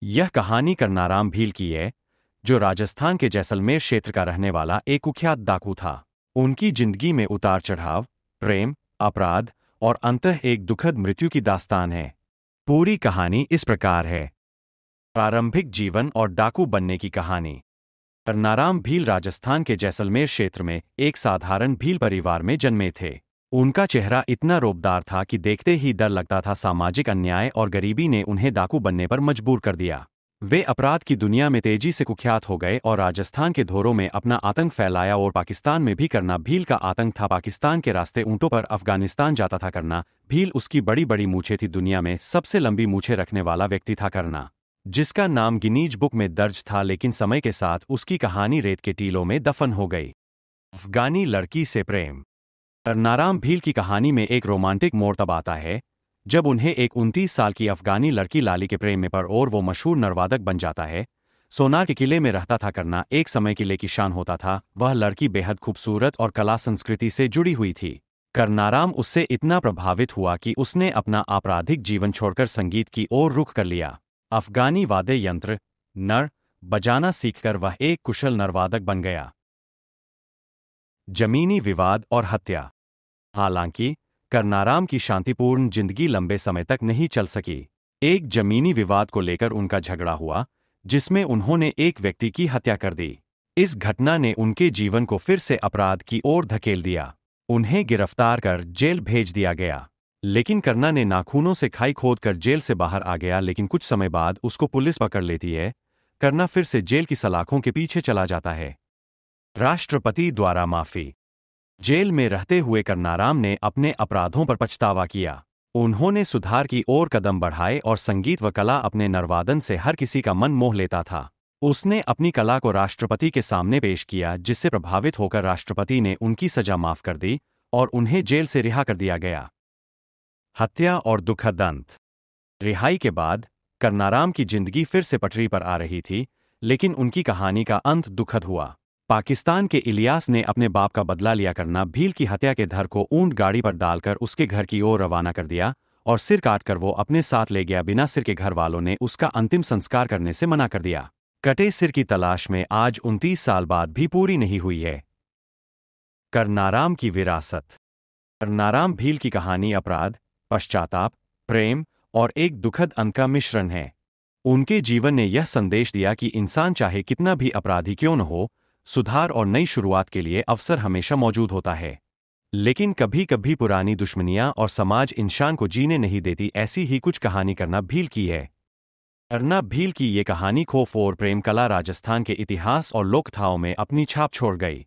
यह कहानी करनाराम भील की है, जो राजस्थान के जैसलमेर क्षेत्र का रहने वाला एक कुख्यात डाकू था। उनकी जिंदगी में उतार चढ़ाव, प्रेम, अपराध और अंततः एक दुखद मृत्यु की दास्तान है। पूरी कहानी इस प्रकार है। प्रारंभिक जीवन और डाकू बनने की कहानी। करनाराम भील राजस्थान के जैसलमेर क्षेत्र में एक साधारण भील परिवार में जन्मे थे। उनका चेहरा इतना रौबदार था कि देखते ही डर लगता था। सामाजिक अन्याय और गरीबी ने उन्हें डाकू बनने पर मजबूर कर दिया। वे अपराध की दुनिया में तेजी से कुख्यात हो गए और राजस्थान के धोरों में अपना आतंक फैलाया और पाकिस्तान में भी करना भील का आतंक था। पाकिस्तान के रास्ते ऊंटों पर अफगानिस्तान जाता था करना भील। उसकी बड़ी बड़ी मूछें थी। दुनिया में सबसे लंबी मूछें रखने वाला व्यक्ति था करना, जिसका नाम गिनीज बुक में दर्ज था। लेकिन समय के साथ उसकी कहानी रेत के टीलों में दफन हो गई। अफगानी लड़की से प्रेम। करनाराम भील की कहानी में एक रोमांटिक मोड़ तब आता है जब उन्हें एक 29 साल की अफगानी लड़की लाली के प्रेम में पड़ और वो मशहूर नरवादक बन जाता है। सोनार के किले में रहता था करना, एक समय किले की शान होता था। वह लड़की बेहद खूबसूरत और कला संस्कृति से जुड़ी हुई थी। करनाराम उससे इतना प्रभावित हुआ कि उसने अपना आपराधिक जीवन छोड़कर संगीत की ओर रुख कर लिया। अफगानी वाद्य यंत्र नर बजाना सीखकर वह एक कुशल नरवादक बन गया। जमीनी विवाद और हत्या। हालांकि करनाराम की शांतिपूर्ण जिंदगी लंबे समय तक नहीं चल सकी। एक जमीनी विवाद को लेकर उनका झगड़ा हुआ, जिसमें उन्होंने एक व्यक्ति की हत्या कर दी। इस घटना ने उनके जीवन को फिर से अपराध की ओर धकेल दिया। उन्हें गिरफ्तार कर जेल भेज दिया गया। लेकिन करना ने नाखूनों से खाई खोद कर जेल से बाहर आ गया। लेकिन कुछ समय बाद उसको पुलिस पकड़ लेती है। करना फिर से जेल की सलाखों के पीछे चला जाता है। राष्ट्रपति द्वारा माफी। जेल में रहते हुए करनाराम ने अपने अपराधों पर पछतावा किया। उन्होंने सुधार की ओर कदम बढ़ाए और संगीत व कला अपने नरवादन से हर किसी का मन मोह लेता था। उसने अपनी कला को राष्ट्रपति के सामने पेश किया, जिससे प्रभावित होकर राष्ट्रपति ने उनकी सजा माफ कर दी और उन्हें जेल से रिहा कर दिया गया। हत्या और दुखद अंत। रिहाई के बाद करनाराम की जिंदगी फिर से पटरी पर आ रही थी, लेकिन उनकी कहानी का अंत दुखद हुआ। पाकिस्तान के इलियास ने अपने बाप का बदला लिया। करना भील की हत्या के धर को ऊंट गाड़ी पर डालकर उसके घर की ओर रवाना कर दिया और सिर काटकर वो अपने साथ ले गया। बिना सिर के घर वालों ने उसका अंतिम संस्कार करने से मना कर दिया। कटे सिर की तलाश में आज 29 साल बाद भी पूरी नहीं हुई है। करनाराम की विरासत। करनाराम भील की कहानी अपराध, पश्चाताप, प्रेम और एक दुखद अंत का मिश्रण है। उनके जीवन ने यह संदेश दिया कि इंसान चाहे कितना भी अपराधी क्यों न हो, सुधार और नई शुरुआत के लिए अवसर हमेशा मौजूद होता है। लेकिन कभी कभी पुरानी दुश्मनियां और समाज इंसान को जीने नहीं देती। ऐसी ही कुछ कहानी करना भील की है। करना भील की ये कहानी खौफ और प्रेम, कला, राजस्थान के इतिहास और लोककथाओं में अपनी छाप छोड़ गई।